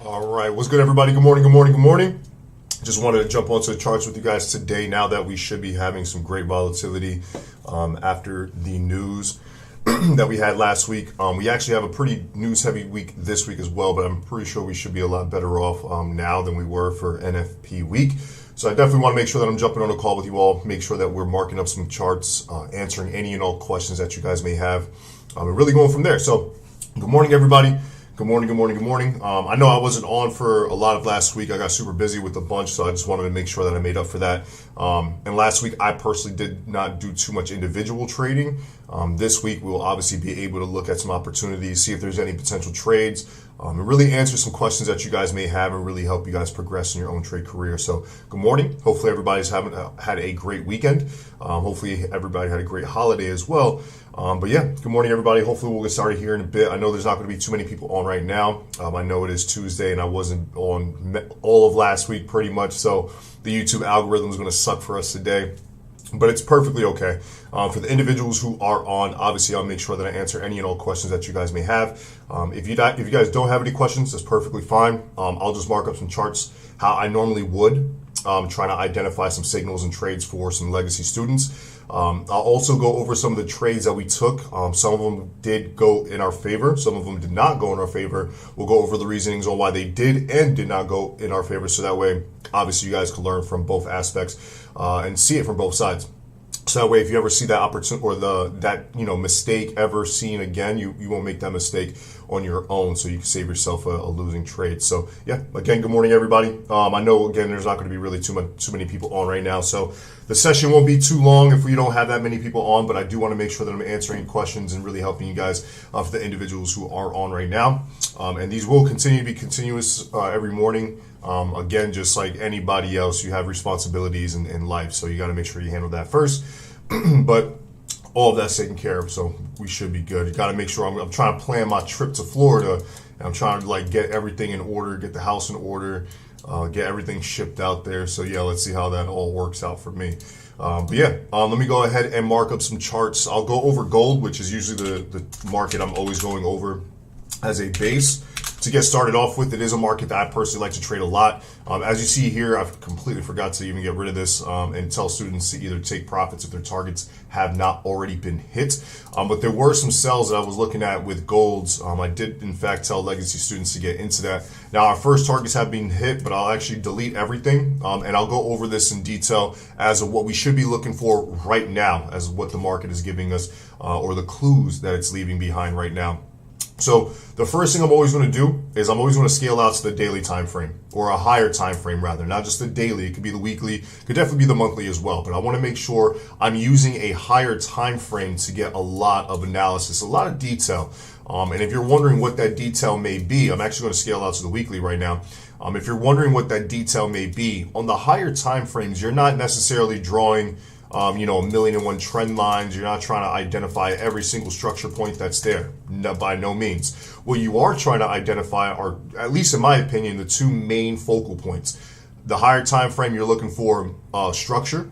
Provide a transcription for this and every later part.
All right, what's good, everybody? Good morning, good morning, good morning. Just wanted to jump onto the charts with you guys today, now that we should be having some great volatility after the news that we had last week. We actually have a pretty news-heavy week this week as well, but I'm pretty sure we should be a lot better off now than we were for NFP week. So I definitely want to make sure that I'm jumping on a call with you all, make sure that we're marking up some charts, answering any and all questions that you guys may have, and really going from there. So good morning, everybody. Good morning, good morning, good morning. I know I wasn't on for a lot of last week. I got super busy with a bunch, so I just wanted to make sure that I made up for that. And last week, I personally did not do too much individual trading. This week, we'll obviously be able to look at some opportunities, see if there's any potential trades, and really answer some questions that you guys may have and really help you guys progress in your own trade career. So good morning. Hopefully everybody's had a great weekend. Hopefully everybody had a great holiday as well. But yeah, good morning everybody. Hopefully we'll get started here in a bit. I know there's not going to be too many people on right now. I know it is Tuesday and I wasn't on all of last week pretty much. So the YouTube algorithm is going to suck for us today. But it's perfectly okay. For the individuals who are on, obviously I'll make sure that I answer any and all questions that you guys may have. If you guys don't have any questions, that's perfectly fine. I'll just mark up some charts how I normally would, trying to identify some signals and trades for some legacy students. I'll also go over some of the trades that we took. Some of them did go in our favor. Some of them did not go in our favor. We'll go over the reasonings on why they did and did not go in our favor. So that way, obviously, you guys can learn from both aspects and see it from both sides. So that way, if you ever see that opportunity or that mistake ever seen again, you won't make that mistake on your own. So you can save yourself a losing trade. So yeah, again, good morning, everybody. I know again, there's not going to be really too many people on right now. So the session won't be too long if we don't have that many people on. But I do want to make sure that I'm answering questions and really helping you guys for the individuals who are on right now. And these will continue to be continuous every morning. Again, just like anybody else, you have responsibilities in life, so you got to make sure you handle that first. But all of that's taken care of, so we should be good. You got to make sure I'm trying to plan my trip to Florida, and I'm trying to get everything in order, get the house in order, get everything shipped out there. So yeah, let's see how that all works out for me. But yeah, let me go ahead and mark up some charts. I'll go over gold, which is usually the market I'm always going over as a base. To get started off with, it is a market that I personally like to trade a lot. As you see here, I've completely forgot to even get rid of this and tell students to either take profits if their targets have not already been hit. But there were some sells that I was looking at with golds. I did, in fact, tell legacy students to get into that. Now, our first targets have been hit, but I'll actually delete everything. And I'll go over this in detail as of what we should be looking for right now, as what the market is giving us or the clues that it's leaving behind right now. So the first thing I'm always going to do is I'm always going to scale out to the daily time frame, or a higher time frame rather, not just the daily. It could be the weekly, it could definitely be the monthly as well. But I want to make sure I'm using a higher time frame to get a lot of analysis, a lot of detail. And if you're wondering what that detail may be, I'm actually going to scale out to the weekly right now. If you're wondering what that detail may be, on the higher time frames, you're not necessarily drawing a 1,000,001 trend lines. You're not trying to identify every single structure point that's there. No, by no means. What you are trying to identify are, at least in my opinion, the two main focal points. The higher time frame, you're looking for structure.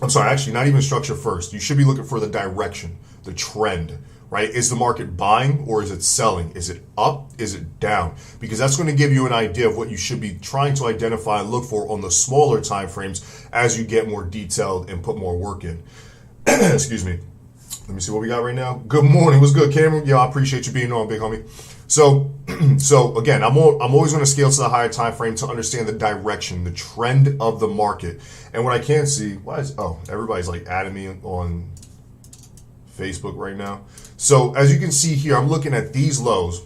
I'm sorry, actually, not even structure first. You should be looking for the direction, the trend. Right? Is the market buying or is it selling? Is it up? Is it down? Because that's going to give you an idea of what you should be trying to identify and look for on the smaller time frames as you get more detailed and put more work in. Excuse me. Let me see what we got right now. Good morning. What's good, Cameron? Yeah, I appreciate you being on, big homie. So again, I'm always going to scale to the higher time frame to understand the direction, the trend of the market. And what I can't see, everybody's like adding me on Facebook right now. So as you can see here, I'm looking at these lows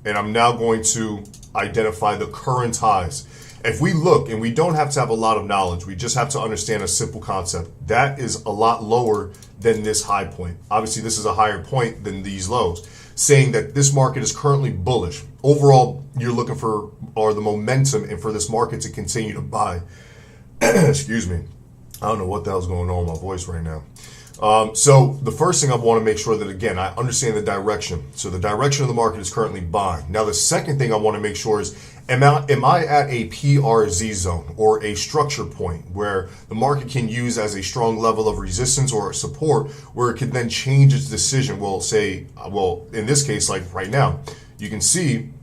and I'm now going to identify the current highs. If we look, and we don't have to have a lot of knowledge, we just have to understand a simple concept. That is a lot lower than this high point. Obviously, this is a higher point than these lows, saying that this market is currently bullish. Overall, you're looking for the momentum and for this market to continue to buy. Excuse me. I don't know what the hell's going on with my voice right now. So the first thing I want to make sure that, again, I understand the direction. So the direction of the market is currently buying. Now, the second thing I want to make sure is, am I at a PRZ zone or a structure point where the market can use as a strong level of resistance or support where it can then change its decision? Well, in this case, like right now, you can see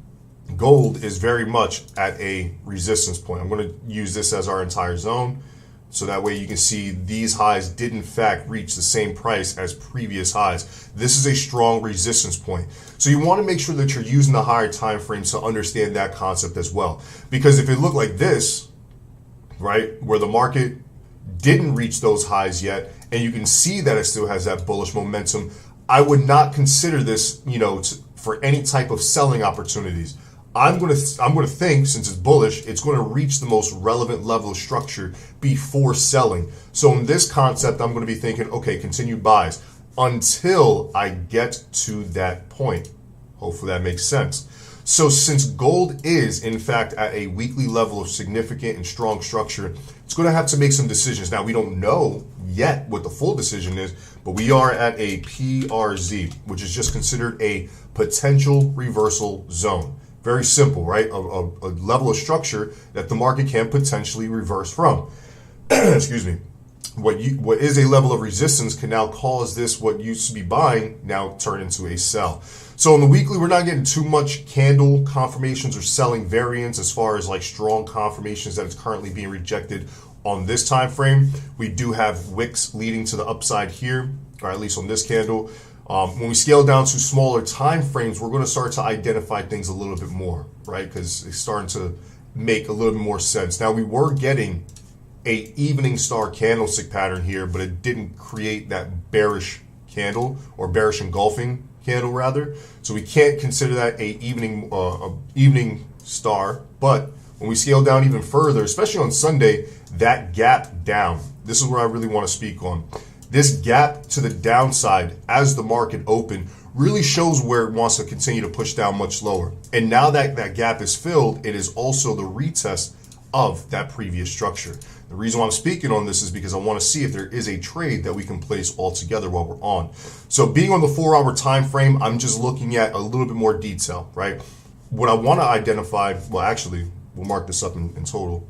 gold is very much at a resistance point. I'm going to use this as our entire zone. So that way you can see these highs did in fact reach the same price as previous highs. This is a strong resistance point. So you want to make sure that you're using the higher time frames to understand that concept as well. Because if it looked like this, right, where the market didn't reach those highs yet, and you can see that it still has that bullish momentum, I would not consider this, for any type of selling opportunities. I'm gonna think, since it's bullish, it's gonna reach the most relevant level of structure before selling. So in this concept, I'm gonna be thinking, okay, continued buys until I get to that point. Hopefully that makes sense. So since gold is, in fact, at a weekly level of significant and strong structure, it's going to have to make some decisions. Now, we don't know yet what the full decision is, but we are at a PRZ, which is just considered a potential reversal zone. Very simple, right? A level of structure that the market can potentially reverse from. Excuse me. What is a level of resistance can now cause this, what used to be buying, now turn into a sell. So in the weekly, we're not getting too much candle confirmations or selling variance as far as like strong confirmations that it's currently being rejected on this time frame. We do have wicks leading to the upside here, or at least on this candle. When we scale down to smaller time frames, we're going to start to identify things a little bit more, right? Because it's starting to make a little bit more sense. Now, we were getting a evening star candlestick pattern here, but it didn't create that bearish candle, or bearish engulfing candle rather. So we can't consider that a evening star. But when we scale down even further, especially on Sunday, that gap down, this is where I really want to speak on. This gap to the downside as the market opened really shows where it wants to continue to push down much lower. And now that that gap is filled, it is also the retest of that previous structure. The reason why I'm speaking on this is because I want to see if there is a trade that we can place all together while we're on. So being on the 4-hour time frame, I'm just looking at a little bit more detail, right? What I want to identify, well, actually, we'll mark this up in total.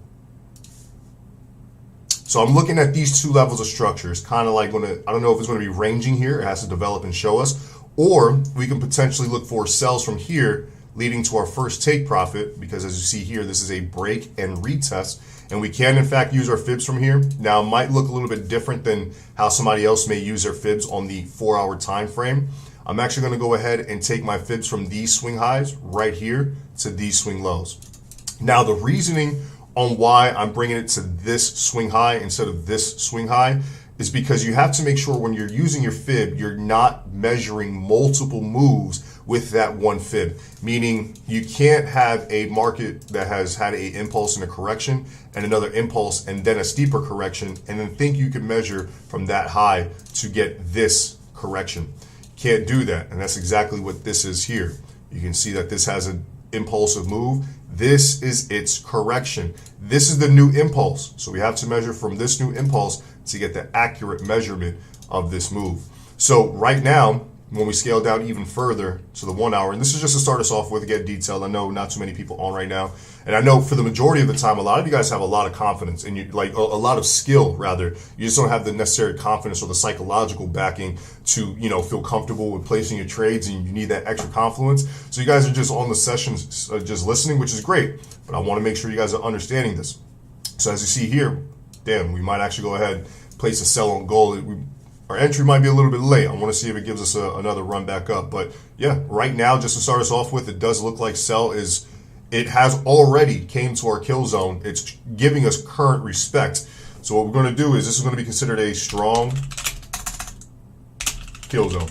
So I'm looking at these two levels of structure. It's kind of like I don't know if it's going to be ranging here. It has to develop and show us, or we can potentially look for sells from here, leading to our first take profit, because as you see here, this is a break and retest, and we can in fact use our fibs from here. Now, it might look a little bit different than how somebody else may use their fibs on the 4-hour time frame. I'm actually going to go ahead and take my fibs from these swing highs right here to these swing lows. Now, the reasoning on why I'm bringing it to this swing high instead of this swing high is because you have to make sure when you're using your fib, you're not measuring multiple moves with that one fib. Meaning you can't have a market that has had an impulse and a correction and another impulse and then a steeper correction and then think you can measure from that high to get this correction. Can't do that. And that's exactly what this is here. You can see that this has an impulsive move. This is its correction. This is the new impulse. So we have to measure from this new impulse to get the accurate measurement of this move. So right now, when we scale down even further to the 1 hour, and this is just to start us off with, to get detailed. I know not too many people on right now. And I know for the majority of the time, a lot of you guys have a lot of confidence and you like a lot of skill rather. You just don't have the necessary confidence or the psychological backing to, feel comfortable with placing your trades, and you need that extra confluence. So you guys are just on the sessions, just listening, which is great. But I want to make sure you guys are understanding this. So as you see here, damn, we might actually go ahead, place a sell on gold. Our entry might be a little bit late. I want to see if it gives us another run back up. But yeah, right now, just to start us off with, it does look like sell it has already came to our kill zone. It's giving us current respect. So what we're going to do is this is going to be considered a strong kill zone.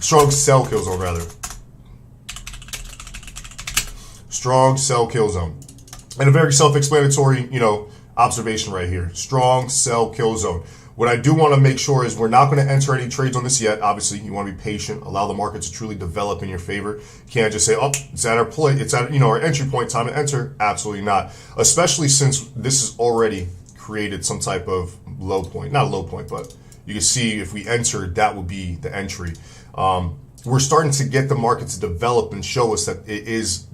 Strong sell kill zone, rather. Strong sell kill zone. And a very self-explanatory, observation right here. Strong sell kill zone. What I do want to make sure is we're not going to enter any trades on this yet. Obviously, you want to be patient, allow the market to truly develop in your favor. You can't just say, oh, it's at our play, it's at our entry point, time to enter. Absolutely not. Especially since this has already created some type of low point. Not a low point, but you can see if we enter, that would be the entry. We're starting to get the market to develop and show us that it is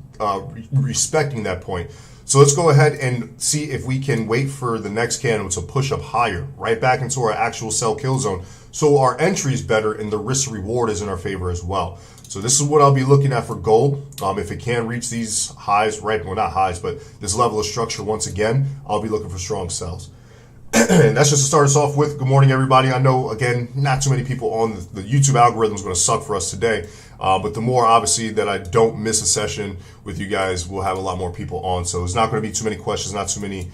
respecting that point. So let's go ahead and see if we can wait for the next candle to push up higher, right back into our actual sell kill zone. So our entry is better and the risk reward is in our favor as well. So this is what I'll be looking at for gold. If it can reach these highs, right, well, not highs, but this level of structure once again, I'll be looking for strong sells. And that's just to start us off with. Good morning, everybody. I know, again, not too many people on the YouTube algorithm is going to suck for us today. But the more, obviously, that I don't miss a session with you guys, we'll have a lot more people on. So it's not going to be too many questions, not too many,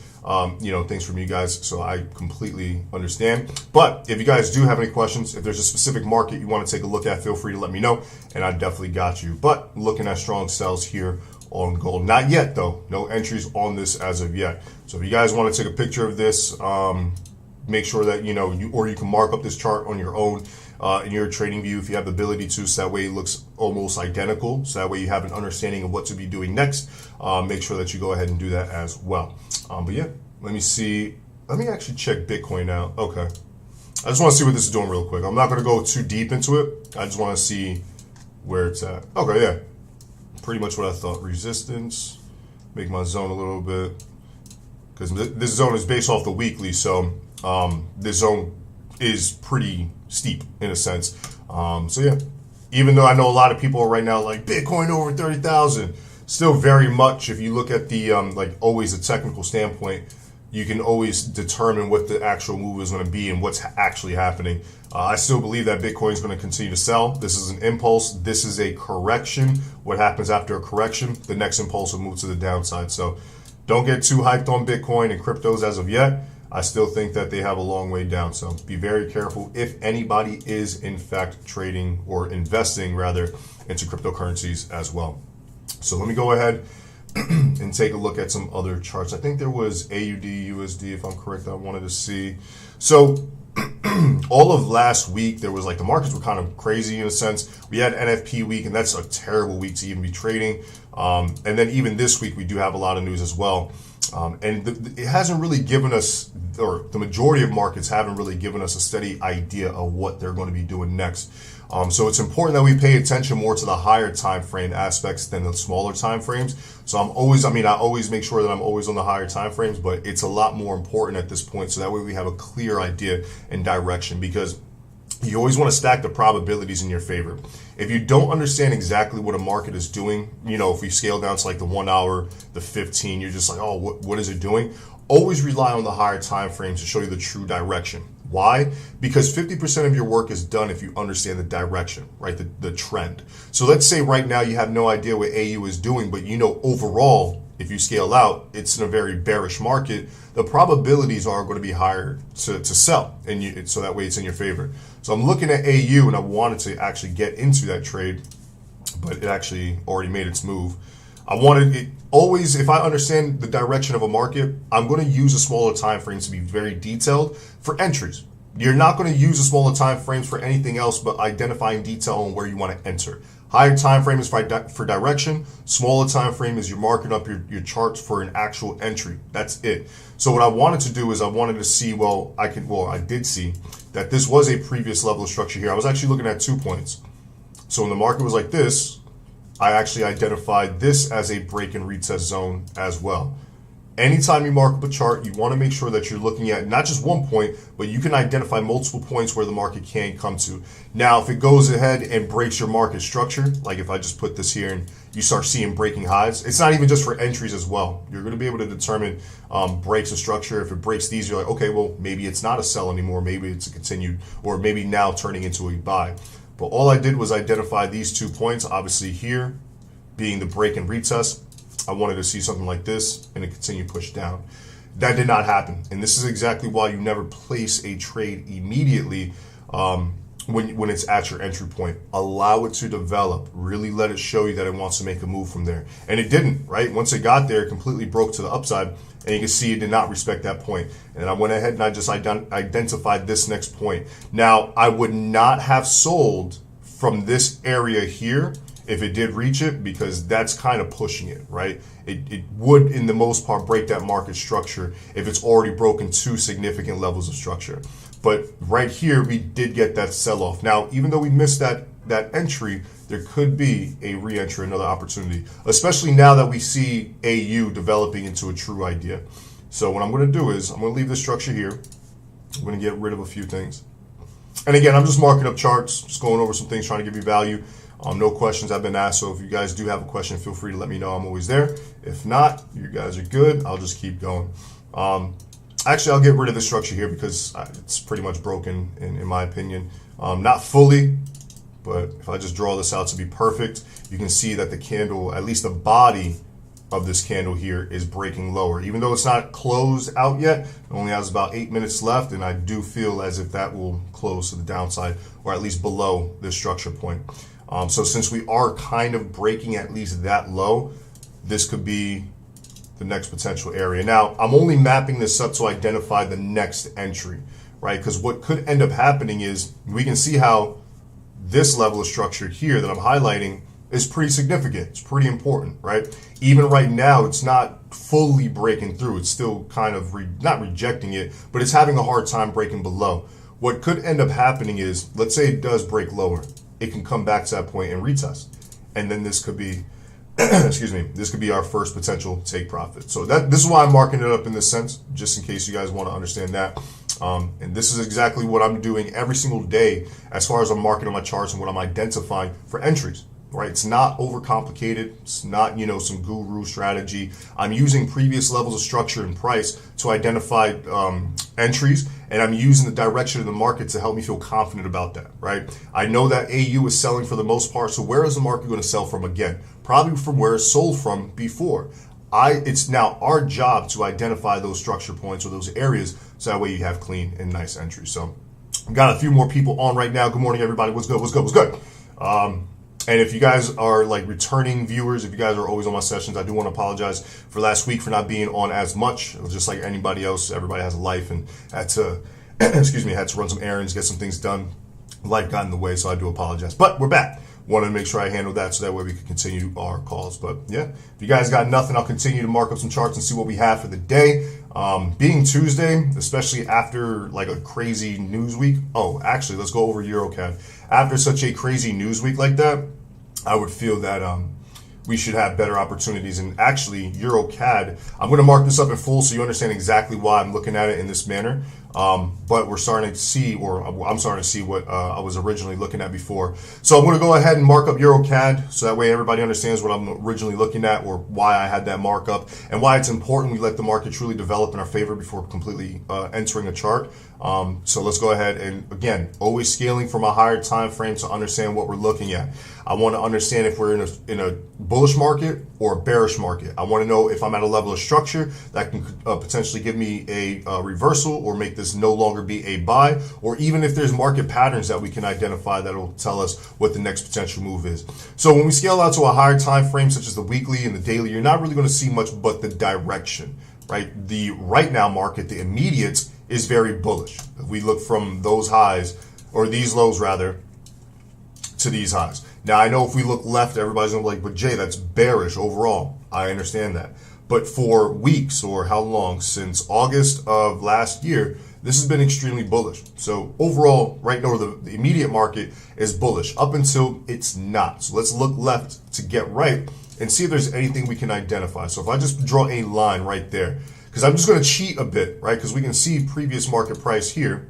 things from you guys. So I completely understand. But if you guys do have any questions, if there's a specific market you want to take a look at, feel free to let me know, and I definitely got you. But looking at strong sells here on gold. Not yet, though. No entries on this as of yet. So if you guys want to take a picture of this, make sure that, you can mark up this chart on your own in your trading view if you have the ability to, so that way it looks almost identical. So that way you have an understanding of what to be doing next. Make sure that you go ahead and do that as well. But yeah, let me see. Let me actually check Bitcoin out. Okay. I just want to see what this is doing real quick. I'm not going to go too deep into it. I just want to see where it's at. Okay, yeah. Pretty much what I thought. Resistance. Make my zone a little bit. Because this zone is based off the weekly, so this zone is pretty steep in a sense. So yeah, even though I know a lot of people are right now like Bitcoin over 30,000, still very much, if you look at the always a technical standpoint, you can always determine what the actual move is going to be and what's actually happening. I still believe that Bitcoin is going to continue to sell. This is an impulse. This is a correction. What happens after a correction? The next impulse will move to the downside. So don't get too hyped on Bitcoin and cryptos as of yet. I still think that they have a long way down. So be very careful if anybody is in fact trading or investing rather into cryptocurrencies as well. So let me go ahead and take a look at some other charts. I think there was AUD, USD, if I'm correct, I wanted to see. So all of last week, there was the markets were kind of crazy in a sense. We had NFP week, and that's a terrible week to even be trading. And then even this week, we do have a lot of news as well. And it hasn't really given us, or the majority of markets haven't really given us a steady idea of what they're going to be doing next. So it's important that we pay attention more to the higher time frame aspects than the smaller time frames. So I always make sure that I'm always on the higher time frames, but it's a lot more important at this point. So that way we have a clear idea and direction, because you always want to stack the probabilities in your favor. If you don't understand exactly what a market is doing, if we scale down to the 1 hour, the 15, you're just like, oh, what is it doing? Always rely on the higher time frames to show you the true direction. Why? Because 50% of your work is done if you understand the direction, right? The trend. So let's say right now you have no idea what AU is doing, but overall, if you scale out, it's in a very bearish market. The probabilities are going to be higher to sell, and so that way it's in your favor. So I'm looking at AU, and I wanted to actually get into that trade, but it actually already made its move. I wanted it always, if I understand the direction of a market, I'm going to use a smaller time frame to be very detailed for entries. You're not going to use a smaller time frames for anything else but identifying detail on where you want to enter. Higher time frame is for direction. Smaller time frame is you're marking up your charts for an actual entry. That's it. So what I wanted to do is I wanted to see, I did see that this was a previous level of structure here. I was actually looking at 2 points. So when the market was like this, I actually identified this as a break and retest zone as well. Anytime you mark up a chart, you want to make sure that you're looking at not just 1 point, but you can identify multiple points where the market can come to. Now, if it goes ahead and breaks your market structure, like if I just put this here and you start seeing breaking highs, it's not even just for entries as well. You're going to be able to determine breaks of structure. If it breaks these, you're like, okay, well, maybe it's not a sell anymore. Maybe it's a continued, or maybe now turning into a buy. But all I did was identify these 2 points, obviously here being the break and retest. I wanted to see something like this and a continued push down. That did not happen. And this is exactly why you never place a trade immediately when it's at your entry point. Allow it to develop. Really let it show you that it wants to make a move from there. And it didn't, right? Once it got there, it completely broke to the upside. And you can see it did not respect that point. And I went ahead and I just identified this next point. Now, I would not have sold from this area here if it did reach it, because that's kind of pushing it, right? It would, in the most part, break that market structure if it's already broken 2 significant levels of structure. But right here, we did get that sell-off. Now, even though we missed that entry, there could be a re-entry, another opportunity, especially now that we see AU developing into a true idea. So what I'm going to do is I'm going to leave this structure here. I'm going to get rid of a few things. And again, I'm just marking up charts, just going over some things, trying to give you value. No questions have been asked, so if you guys do have a question, feel free to let me know. I'm always there. If not, you guys are good. I'll just keep going. Actually, I'll get rid of the structure here because it's pretty much broken, in my opinion. Not fully, but if I just draw this out to be perfect, you can see that the candle, at least the body of this candle here, is breaking lower. Even though it's not closed out yet, it only has about 8 minutes left, and I do feel as if that will close to the downside, or at least below this structure point. So since we are kind of breaking at least that low, this could be the next potential area. Now, I'm only mapping this up to identify the next entry, right? Because what could end up happening is we can see how this level of structure here that I'm highlighting is pretty significant. It's pretty important, right? Even right now, it's not fully breaking through. It's still kind of not rejecting it, but it's having a hard time breaking below. What could end up happening is, let's say it does break lower, it can come back to that point and retest. And then this could be, excuse me, this could be our first potential take profit. So this is why I'm marking it up in this sense, just in case you guys want to understand that. And this is exactly what I'm doing every single day as far as I'm marking on my charts and what I'm identifying for entries. Right? It's not overcomplicated. It's not, some guru strategy. I'm using previous levels of structure and price to identify entries, and I'm using the direction of the market to help me feel confident about that, right? I know that AU is selling for the most part, so where is the market going to sell from again? Probably from where it sold from before. It's now our job to identify those structure points or those areas, so that way you have clean and nice entries. So I've got a few more people on right now. Good morning, everybody. What's good? What's good? What's good? And if you guys are like returning viewers, if you guys are always on my sessions, I do want to apologize for last week for not being on as much. It was just like anybody else. Everybody has a life and had to, excuse me, had to run some errands, get some things done. Life got in the way, so I do apologize. But we're back. Wanted to make sure I handled that so that way we could continue our calls. But yeah, if you guys got nothing, I'll continue to mark up some charts and see what we have for the day. Being Tuesday, especially after like a crazy news week. Oh, actually, let's go over EuroCAD. After such a crazy news week like that, I would feel that we should have better opportunities. And actually, EuroCAD, I'm going to mark this up in full so you understand exactly why I'm looking at it in this manner. But we're starting to see, or I'm starting to see what I was originally looking at before. So I'm going to go ahead and mark up EuroCAD so that way everybody understands what I'm originally looking at or why I had that markup and why it's important we let the market truly develop in our favor before completely entering a chart. So let's go ahead and, again, always scaling from a higher time frame to understand what we're looking at. I want to understand if we're in a bullish market or a bearish market. I want to know if I'm at a level of structure that can potentially give me a reversal or make this no longer be a buy, or even if there's market patterns that we can identify that will tell us what the next potential move is. So when we scale out to a higher time frame, such as the weekly and the daily, you're not really going to see much but the direction, right? The right now market, the immediate, is very bullish. If we look from those highs, or these lows rather, to these highs. Now, I know if we look left, everybody's going to be like, but Jay, that's bearish overall. I understand that. But for weeks, or how long, since August of last year, this has been extremely bullish. So overall, right now, the immediate market is bullish up until it's not. So let's look left to get right and see if there's anything we can identify. So if I just draw a line right there, because I'm just going to cheat a bit, right? Because we can see previous market price here.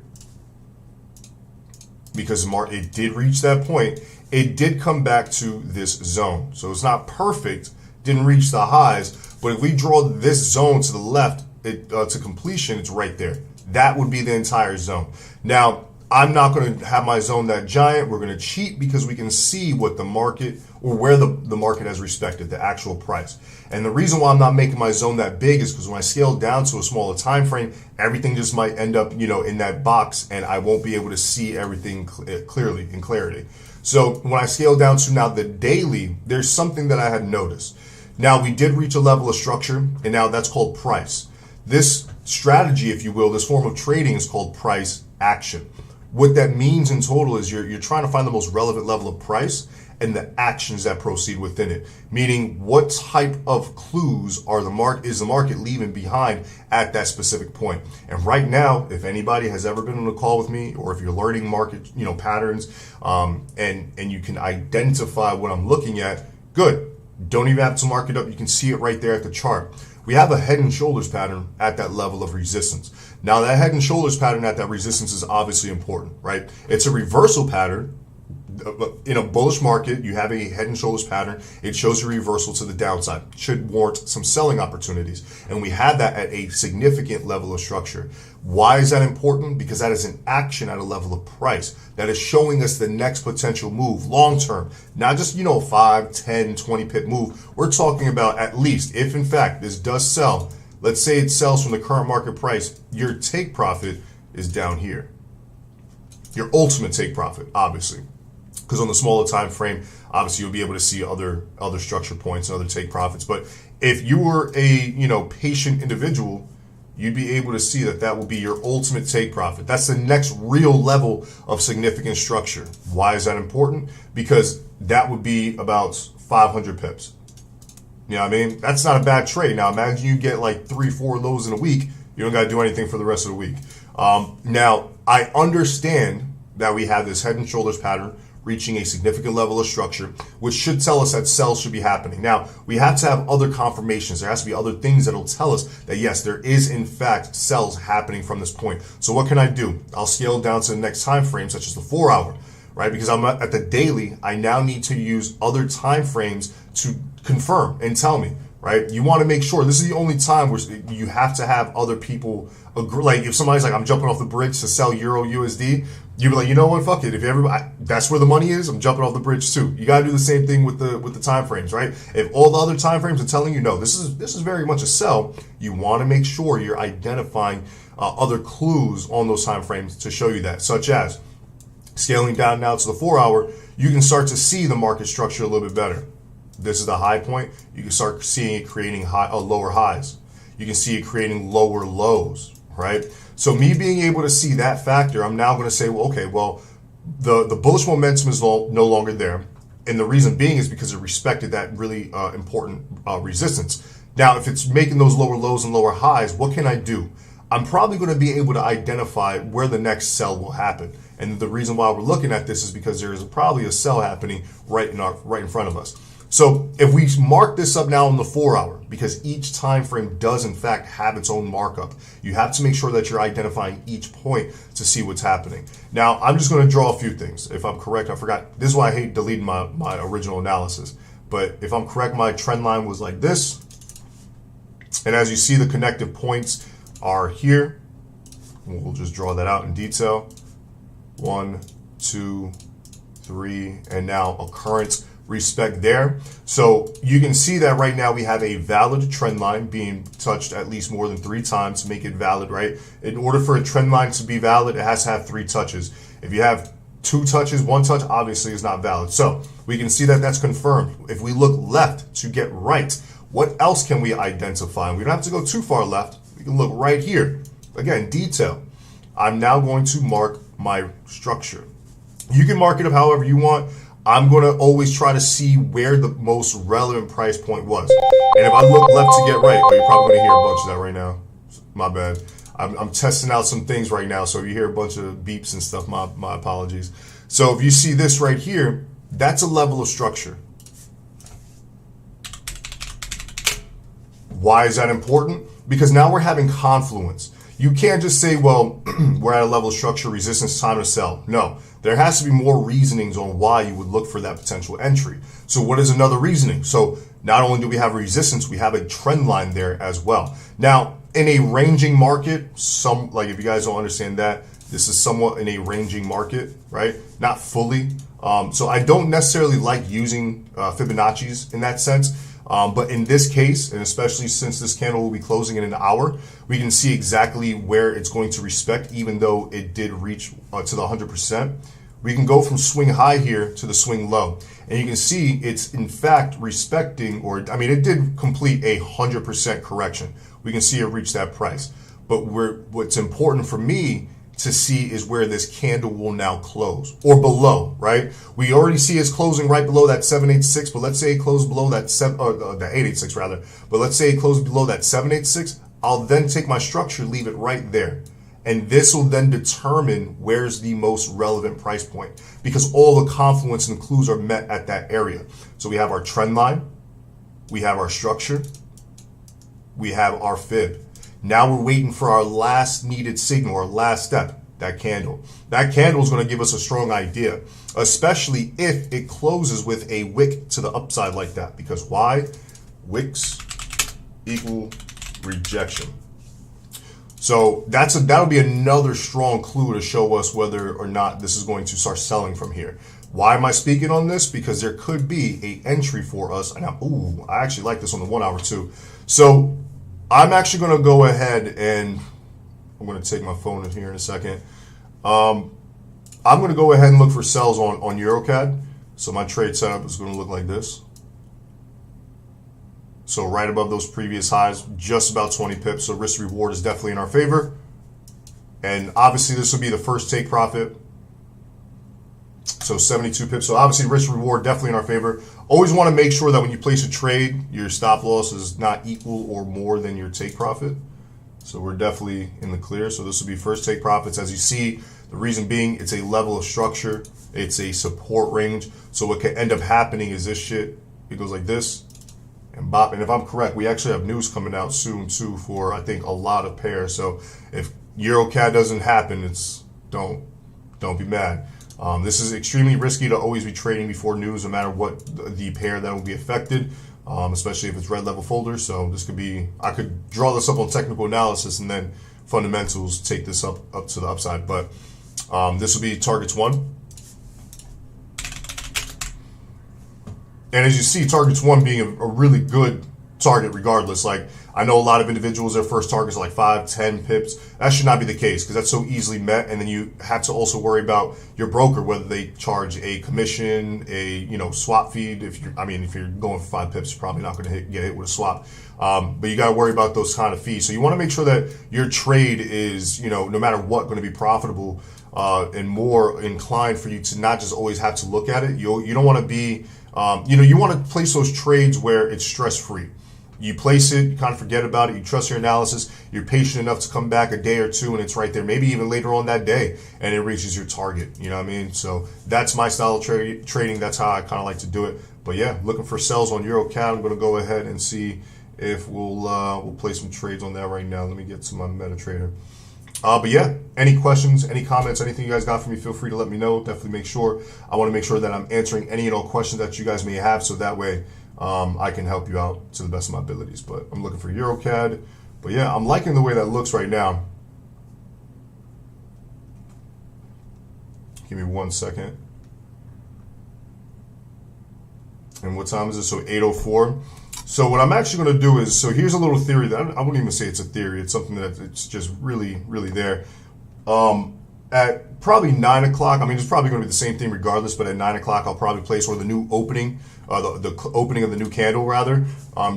Because it did reach that point, it did come back to this zone. So it's not perfect, didn't reach the highs, but if we draw this zone to the left to completion, it's right there. That would be the entire zone. Now, I'm not going to have my zone that giant. We're going to cheat because we can see what the market, or where the market has respected, the actual price. And the reason why I'm not making my zone that big is because when I scale down to a smaller time frame, everything just might end up, in that box, and I won't be able to see everything clearly, in clarity. So when I scale down to now the daily, there's something that I had noticed. Now, we did reach a level of structure, and now that's called price. This strategy, if you will, this form of trading is called price action. What that means in total is you're trying to find the most relevant level of price and the actions that proceed within it. Meaning, what type of clues is the market leaving behind at that specific point? And right now, if anybody has ever been on a call with me, or if you're learning market, patterns, and you can identify what I'm looking at, good. Don't even have to mark it up. You can see it right there at the chart. We have a head and shoulders pattern at that level of resistance. Now, that head and shoulders pattern at that resistance is obviously important, right? It's a reversal pattern, in a bullish market, you have a head and shoulders pattern. It shows a reversal to the downside. Should warrant some selling opportunities. And we have that at a significant level of structure. Why is that important? Because that is an action at a level of price that is showing us the next potential move long term, not just, 5, 10, 20 pip move. We're talking about at least, if in fact this does sell, let's say it sells from the current market price, your take profit is down here. Your ultimate take profit, obviously, because on the smaller time frame, obviously you'll be able to see other structure points and other take profits. But if you were a patient individual, you'd be able to see that will be your ultimate take profit. That's the next real level of significant structure. Why is that important? Because that would be about 500 pips. You know what I mean? That's not a bad trade. Now imagine you get like 3-4 lows in a week. You don't got to do anything for the rest of the week. Now I understand that we have this head and shoulders pattern reaching a significant level of structure, which should tell us that sales should be happening. Now, we have to have other confirmations. There has to be other things that will tell us that, yes, there is, in fact, sales happening from this point. So what can I do? I'll scale down to the next time frame, such as the 4 hour, right? Because I'm at the daily, I now need to use other time frames to confirm and tell me, right? You want to make sure this is the only time where you have to have other people agree. Like if somebody's like, I'm jumping off the bridge to sell Euro USD, you'd be like, you know what, fuck it. If everybody, that's where the money is, I'm jumping off the bridge too. You got to do the same thing with the time frames, right? If all the other time frames are telling you, no, this is very much a sell, you want to make sure you're identifying other clues on those time frames to show you that, such as scaling down now to the 4 hour, you can start to see the market structure a little bit better. This is the high point. You can start seeing it creating lower highs. You can see it creating lower lows, right? So me being able to see that factor, I'm now going to say, well, okay, well, the bullish momentum is no longer there. And the reason being is because it respected that really important resistance. Now, if it's making those lower lows and lower highs, what can I do? I'm probably going to be able to identify where the next sell will happen. And the reason why we're looking at this is because there is probably a sell happening right in front of us. So if we mark this up now in the 4 hour, because each time frame does in fact have its own markup, you have to make sure that you're identifying each point to see what's happening. Now, I'm just going to draw a few things. If I'm correct, I forgot. This is why I hate deleting my original analysis. But if I'm correct, my trend line was like this. And as you see, the connective points are here. We'll just draw that out in detail. 1, 2, 3, and now a current respect there. So you can see that right now we have a valid trend line being touched at least more than 3 times to make it valid, right? In order for a trend line to be valid, it has to have 3 touches. If you have 2 touches, 1 touch, obviously is not valid. So we can see that that's confirmed. If we look left to get right, what else can we identify? We don't have to go too far left. We can look right here. Again, detail. I'm now going to mark my structure. You can mark it up however you want. I'm going to always try to see where the most relevant price point was. And if I look left to get right, you're probably going to hear a bunch of that right now. My bad. I'm testing out some things right now, so if you hear a bunch of beeps and stuff, my apologies. So if you see this right here, that's a level of structure. Why is that important? Because now we're having confluence. You can't just say, well, we're at a level of structure, resistance, time to sell. No, there has to be more reasonings on why you would look for that potential entry. So what is another reasoning? So not only do we have resistance, we have a trend line there as well. Now, in a ranging market, if you guys don't understand that, this is somewhat in a ranging market, right? Not fully. So I don't necessarily like using Fibonacci's in that sense. But in this case, and especially since this candle will be closing in an hour, we can see exactly where it's going to respect, even though it did reach to the 100%. We can go from swing high here to the swing low. And you can see it's in fact respecting, it did complete 100% correction. We can see it reach that price. But what's important for me to see is where this candle will now close, or below, right? We already see it's closing right below that 786, but let's say it closed below that the 886 rather. But let's say it closed below that 786. I'll then take my structure, leave it right there. And this will then determine where's the most relevant price point, because all the confluence and clues are met at that area. So we have our trend line, we have our structure, we have our fib. Now we're waiting for our last needed signal, our last step. that candle. That candle is going to give us a strong idea, especially if it closes with a wick to the upside like that. Because why? Wicks equal rejection. So that'll be another strong clue to show us whether or not this is going to start selling from here. Why am I speaking on this? Because there could be a entry for us. And I actually like this on the 1 hour too. So I'm actually going to go ahead and I'm going to take my phone in here in a second. I'm going to go ahead and look for sells on EuroCAD. So my trade setup is going to look like this. So right above those previous highs, just about 20 pips. So risk reward is definitely in our favor. And obviously this will be the first take profit. So 72 pips. So obviously risk reward definitely in our favor. Always want to make sure that when you place a trade, your stop loss is not equal or more than your take profit. So we're definitely in the clear. So this will be first take profits. As you see, the reason being it's a level of structure. It's a support range. So what can end up happening is this shit, it goes like this. And bop, and if I'm correct, we actually have news coming out soon too for I think a lot of pairs. So if EuroCAD doesn't happen, don't be mad. This is extremely risky to always be trading before news, no matter what the pair that will be affected, especially if it's red level folders. So this could be, I could draw this up on technical analysis and then fundamentals take this up to the upside. But this will be targets 1. And as you see, targets 1 being a really good target regardless. Like, I know a lot of individuals, their first targets are like 5, 10 pips. That should not be the case because that's so easily met. And then you have to also worry about your broker, whether they charge a commission, a swap feed. If you're going for 5 pips, you're probably not going to get hit with a swap. But you got to worry about those kind of fees. So you want to make sure that your trade is, no matter what, going to be profitable and more inclined for you to not just always have to look at it. You don't want to be you want to place those trades where it's stress-free. You place it, you kind of forget about it, you trust your analysis, you're patient enough to come back a day or two and it's right there, maybe even later on that day, and it reaches your target. You know what I mean? So that's my style of trading. That's how I kind of like to do it. But yeah, looking for sells on EuroCAD. I'm going to go ahead and see if we'll play some trades on that right now. Let me get to my MetaTrader. But yeah, any questions, any comments, anything you guys got for me, feel free to let me know. Definitely I want to make sure that I'm answering any and all questions that you guys may have, so that way I can help you out to the best of my abilities. But I'm looking for EuroCAD. But yeah, I'm liking the way that looks right now. Give me 1 second. And what time is it? So 8:04. So what I'm actually going to do is, so here's a little theory that I wouldn't even say it's a theory. It's something that it's just really, really there. At probably 9 o'clock, it's probably going to be the same thing regardless, but at 9 o'clock, I'll probably place the new opening, the opening of the new candle rather,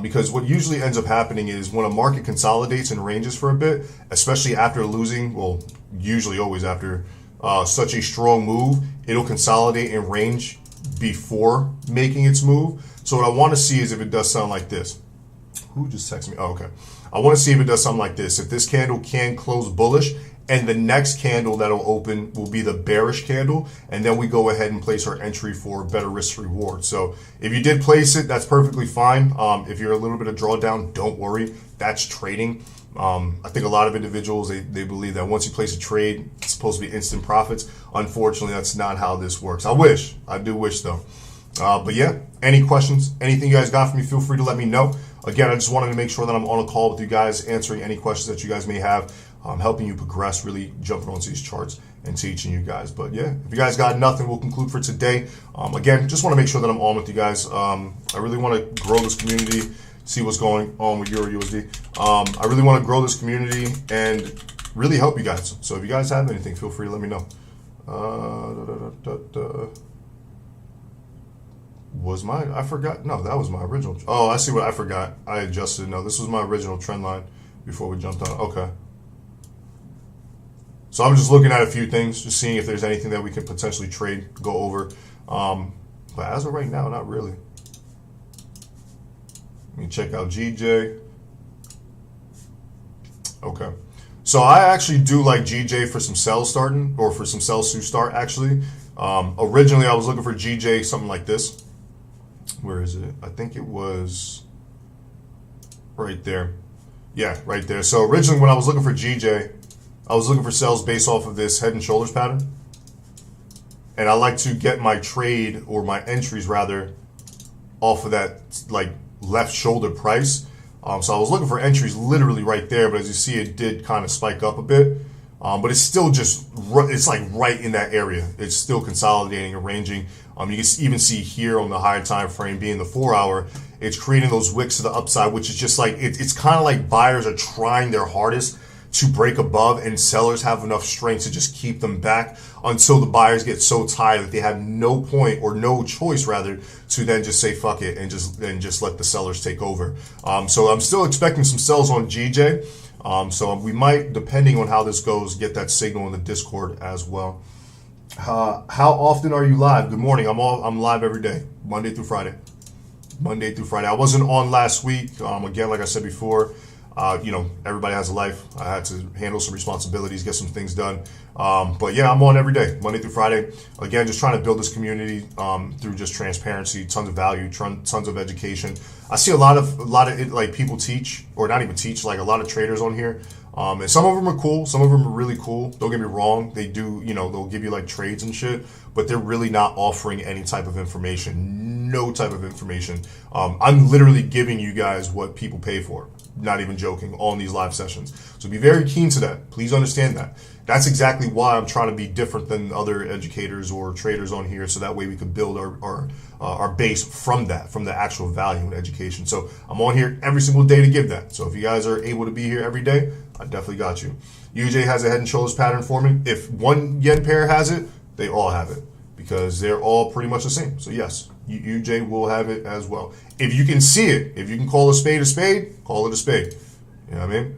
because what usually ends up happening is when a market consolidates and ranges for a bit, especially after losing, well, usually always after such a strong move, it'll consolidate and range before making its move. So what I want to see is if it does sound like this. Who just texted me? Oh, okay. I want to see if it does something like this. If this candle can close bullish and the next candle that'll open will be the bearish candle, and then we go ahead and place our entry for better risk reward. So if you did place it, that's perfectly fine. If you're a little bit of drawdown, don't worry. That's trading. I think a lot of individuals, they believe that once you place a trade, it's supposed to be instant profits. Unfortunately, that's not how this works. I do wish though. But yeah, any questions, anything you guys got for me, feel free to let me know. Again, I just wanted to make sure that I'm on a call with you guys, answering any questions that you guys may have, helping you progress, really jumping onto these charts and teaching you guys. But yeah, if you guys got nothing, we'll conclude for today. Again, just want to make sure that I'm on with you guys. I really want to grow this community, see what's going on with Euro USD. I really want to grow this community and really help you guys. So if you guys have anything, feel free to let me know. I forgot. No, that was my original. Oh, I see what I forgot. I adjusted. No, this was my original trend line before we jumped on. Okay. So I'm just looking at a few things, just seeing if there's anything that we can potentially trade, go over. But as of right now, not really. Let me check out GJ. Okay. So I actually do like GJ for some sells starting, or for some sells to start actually. Originally I was looking for GJ something like this. Where is it? I think it was right there. Yeah, right there. So originally when I was looking for GJ, I was looking for sells based off of this head and shoulders pattern. And I like to get my trade, or my entries rather, off of that like left shoulder price. So I was looking for entries literally right there, but as you see, it did kind of spike up a bit. But it's still just, it's like right in that area. It's still consolidating, arranging. You can even see here on the higher time frame, being the 4 hour, it's creating those wicks to the upside, which is just like, it's kind of like buyers are trying their hardest to break above, and sellers have enough strength to just keep them back until the buyers get so tired that they have no point, or no choice rather, to then just say fuck it and just let the sellers take over. So I'm still expecting some sells on GJ. So we might, depending on how this goes, get that signal in the Discord as well. How often are you live? Good morning. I'm live every day, Monday through Friday. Monday through Friday. I wasn't on last week. Again, like I said before, everybody has a life. I had to handle some responsibilities, get some things done. But yeah, I'm on every day, Monday through Friday. Again, just trying to build this community through just transparency, tons of value, tons of education. I see a lot of like people teach, or not even teach, like a lot of traders on here. And some of them are cool. Some of them are really cool. Don't get me wrong. They do, they'll give you like trades and shit, but they're really not offering any type of information, no type of information. I'm literally giving you guys what people pay for. Not even joking, on these live sessions. So be very keen to that. Please understand that. That's exactly why I'm trying to be different than other educators or traders on here, so that way we could build our base from that, from the actual value in education. So I'm on here every single day to give that. So if you guys are able to be here every day, I definitely got you. UJ has a head and shoulders pattern for me. If one yen pair has it, they all have it, because they're all pretty much the same. So yes, UJ will have it as well. If you can see it, if you can call a spade, call it a spade. You know what I mean?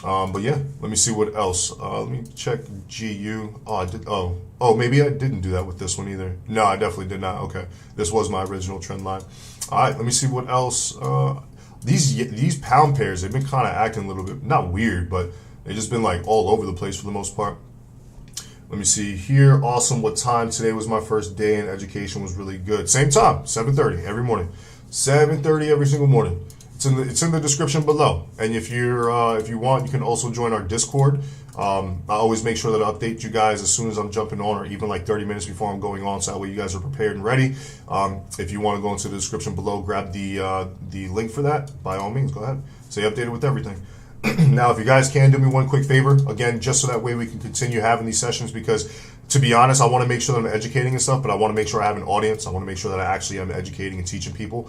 But yeah, let me see what else. Let me check GU. Oh, I did. Oh, maybe I didn't do that with this one either. No, I definitely did not. Okay, this was my original trend line. All right, let me see what else. These pound pairs, they've been kind of acting a little bit, not weird, but they've just been like all over the place for the most part. Let me see here. Awesome. What time? Today was my first day, and education was really good. Same time, 7:30 every morning. 7:30 every single morning. It's in the description below. And if you want, you can also join our Discord. I always make sure that I update you guys as soon as I'm jumping on, or even like 30 minutes before I'm going on, so that way you guys are prepared and ready. If you want to go into the description below, grab the link for that. By all means, go ahead. Stay updated with everything. Now, if you guys can do me one quick favor, again, just so that way we can continue having these sessions, because to be honest, I want to make sure that I'm educating and stuff, but I want to make sure I have an audience. I want to make sure that I actually am educating and teaching people.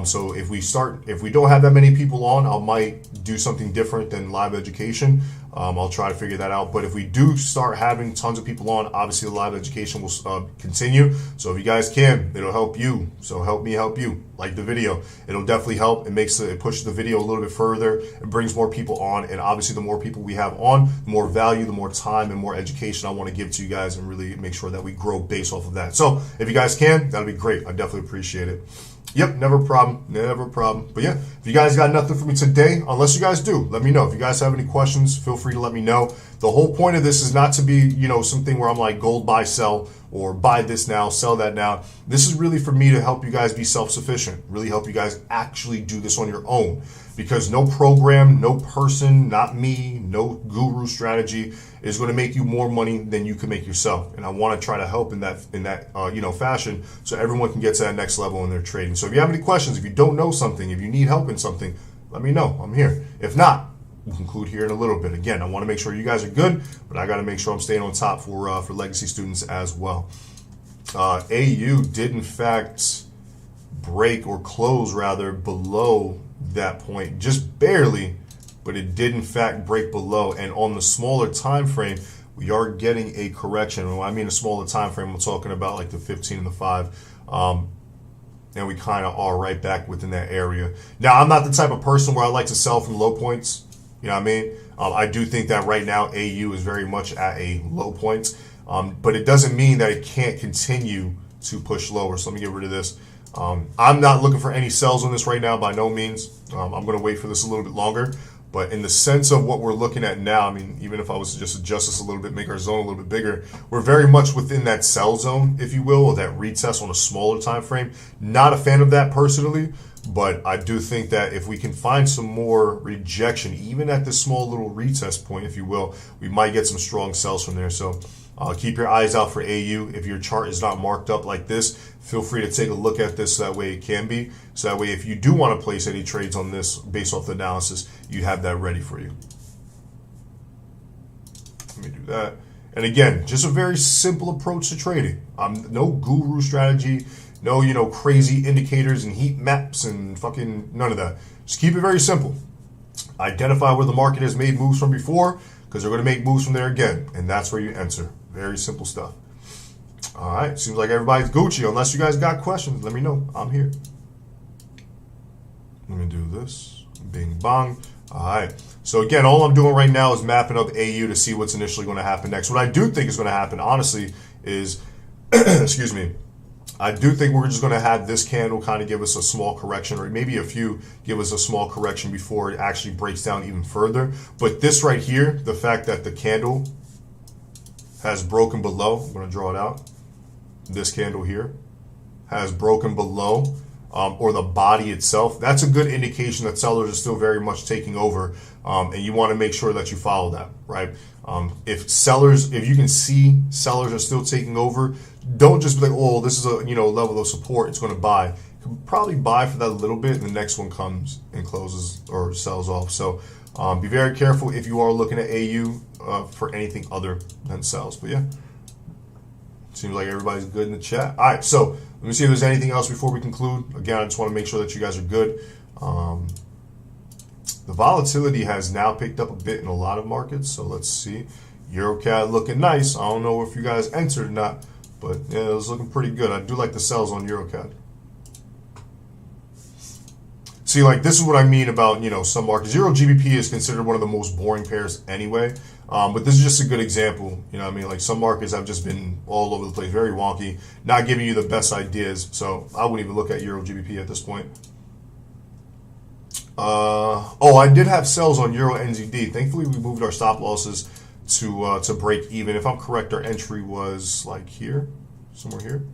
So if we don't have that many people on, I might do something different than live education. I'll try to figure that out. But if we do start having tons of people on, obviously the live education will continue. So if you guys can, it'll help you. So help me help you. Like the video, it'll definitely help. It pushes the video a little bit further. It brings more people on, and obviously the more people we have on, the more value, the more time, and more education I want to give to you guys, and really make sure that we grow based off of that. So if you guys can, that'll be great. I definitely appreciate it. Yep, never a problem, never a problem. But yeah, if you guys got nothing for me today, unless you guys do, let me know. If you guys have any questions, feel free to let me know. The whole point of this is not to be, something where I'm like gold buy, sell, or buy this now, sell that now. This is really for me to help you guys be self-sufficient, really help you guys actually do this on your own. Because no program, no person, not me, no guru strategy is going to make you more money than you can make yourself. And I want to try to help in that fashion, so everyone can get to that next level in their trading. So if you have any questions, if you don't know something, if you need help in something, let me know. I'm here. If not, we'll conclude here in a little bit. Again, I want to make sure you guys are good, but I got to make sure I'm staying on top for legacy students as well. AU did in fact break, or close rather, below that point, just barely, but it did in fact break below. And on the smaller time frame, we are getting a correction. When I mean a smaller time frame, I'm talking about like the 15 and the 5. And we kind of are right back within that area. Now, I'm not the type of person where I like to sell from low points. You know what I mean? I do think that right now AU is very much at a low point, but it doesn't mean that it can't continue to push lower. So let me get rid of this. I'm not looking for any sells on this right now, by no means. I'm going to wait for this a little bit longer. But in the sense of what we're looking at now, I mean, even if I was to just adjust this a little bit, make our zone a little bit bigger, we're very much within that sell zone, if you will, or that retest on a smaller time frame. Not a fan of that personally, But I do think that if we can find some more rejection, even at this small little retest point, if you will, we might get some strong sells from there. So keep your eyes out for AU. If your chart is not marked up like this, feel free to take a look at this so that way it can be. So that way, if you do want to place any trades on this based off the analysis, you have that ready for you. Let me do that. And again, just a very simple approach to trading. No guru strategy, no, crazy indicators and heat maps and fucking none of that. Just keep it very simple. Identify where the market has made moves from before, because they're going to make moves from there again. And that's where you enter. Very simple stuff. All right. Seems like everybody's Gucci. Unless you guys got questions, let me know. I'm here. Let me do this. Bing bong. All right. So again, all I'm doing right now is mapping up AU to see what's initially going to happen next. What I do think is going to happen, honestly, is, excuse me, I do think we're just going to have this candle kind of give us a small correction, or maybe a few give us a small correction before it actually breaks down even further. But this right here, the fact that the candle has broken below, I'm going to draw it out. This candle here has broken below, or the body itself, that's a good indication that sellers are still very much taking over, and you want to make sure that you follow that, right? If you can see sellers are still taking over, don't just be like, oh, this is a level of support, it's going to buy. You can probably buy for that a little bit, and the next one comes and closes or sells off. So be very careful if you are looking at AU for anything other than sells. But yeah, seems like everybody's good in the chat. All right, so let me see if there's anything else before we conclude. Again, I just want to make sure that you guys are good. The volatility has now picked up a bit in a lot of markets. So let's see. EuroCAD looking nice. I don't know if you guys entered or not, but yeah, it was looking pretty good. I do like the sells on EuroCAD. See, like, this is what I mean about, some markets. Euro GBP is considered one of the most boring pairs anyway. But this is just a good example. Like, some markets have just been all over the place, very wonky, not giving you the best ideas. So I wouldn't even look at Euro GBP at this point. I did have sells on Euro NZD. Thankfully, we moved our stop losses to break even. If I'm correct, our entry was like here, somewhere here.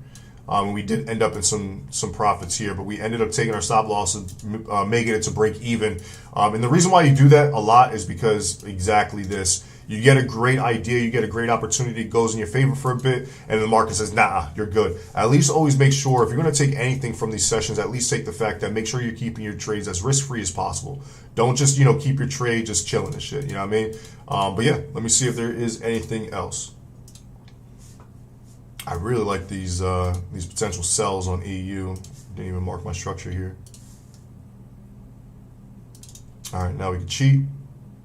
We did end up in some profits here, but we ended up taking our stop loss and making it to break even. And the reason why you do that a lot is because exactly this. You get a great idea, you get a great opportunity, it goes in your favor for a bit, and the market says, nah, you're good. At least always make sure, if you're going to take anything from these sessions, at least take the fact that make sure you're keeping your trades as risk-free as possible. Don't just, keep your trade just chilling and shit, you know what I mean? But yeah, let me see if there is anything else. I really like these potential sells on EU. Didn't even mark my structure here. All right, now we can cheat.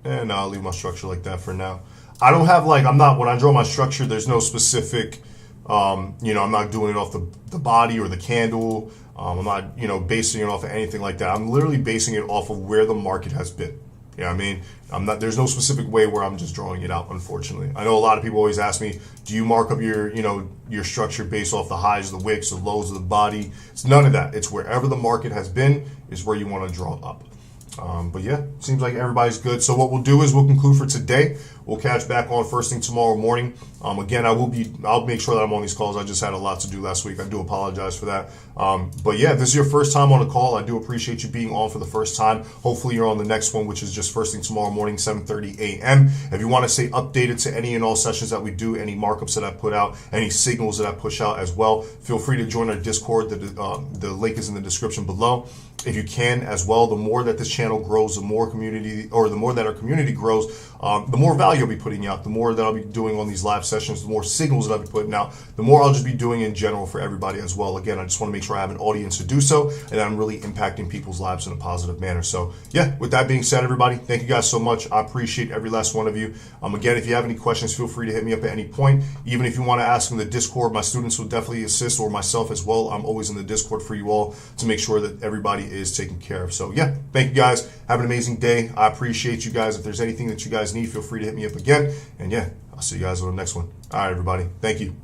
And I'll leave my structure like that for now. I don't have when I draw my structure, there's no specific, I'm not doing it off the body or the candle. I'm not, basing it off of anything like that. I'm literally basing it off of where the market has been. You know what I mean? There's no specific way where I'm just drawing it out, unfortunately. I know a lot of people always ask me, do you mark up your structure based off the highs of the wicks, the lows of the body? It's none of that. It's wherever the market has been is where you want to draw up. But yeah, seems like everybody's good. So what we'll do is we'll conclude for today. We'll catch back on first thing tomorrow morning. Again, I'll make sure that I'm on these calls. I just had a lot to do last week. I do apologize for that. But yeah, if this is your first time on a call, I do appreciate you being on for the first time. Hopefully you're on the next one, which is just first thing tomorrow morning, 7:30 a.m. If you want to stay updated to any and all sessions that we do, any markups that I put out, any signals that I push out as well, feel free to join our Discord. The link is in the description below. If you can as well, the more that this channel grows, the more that our community grows, the more value I'll be putting out, the more that I'll be doing on these live sessions, the more signals that I'll be putting out, the more I'll just be doing in general for everybody as well. Again, I just want to make sure I have an audience to do so, and that I'm really impacting people's lives in a positive manner. So yeah, with that being said, everybody, thank you guys so much. I appreciate every last one of you. Again, if you have any questions, feel free to hit me up at any point. Even if you want to ask in the Discord, my students will definitely assist, or myself as well. I'm always in the Discord for you all to make sure that everybody is taken care of. So yeah, thank you guys. Have an amazing day. I appreciate you guys. If there's anything that you guys need, feel free to hit me up again. And yeah, I'll see you guys on the next one. All right, everybody. Thank you.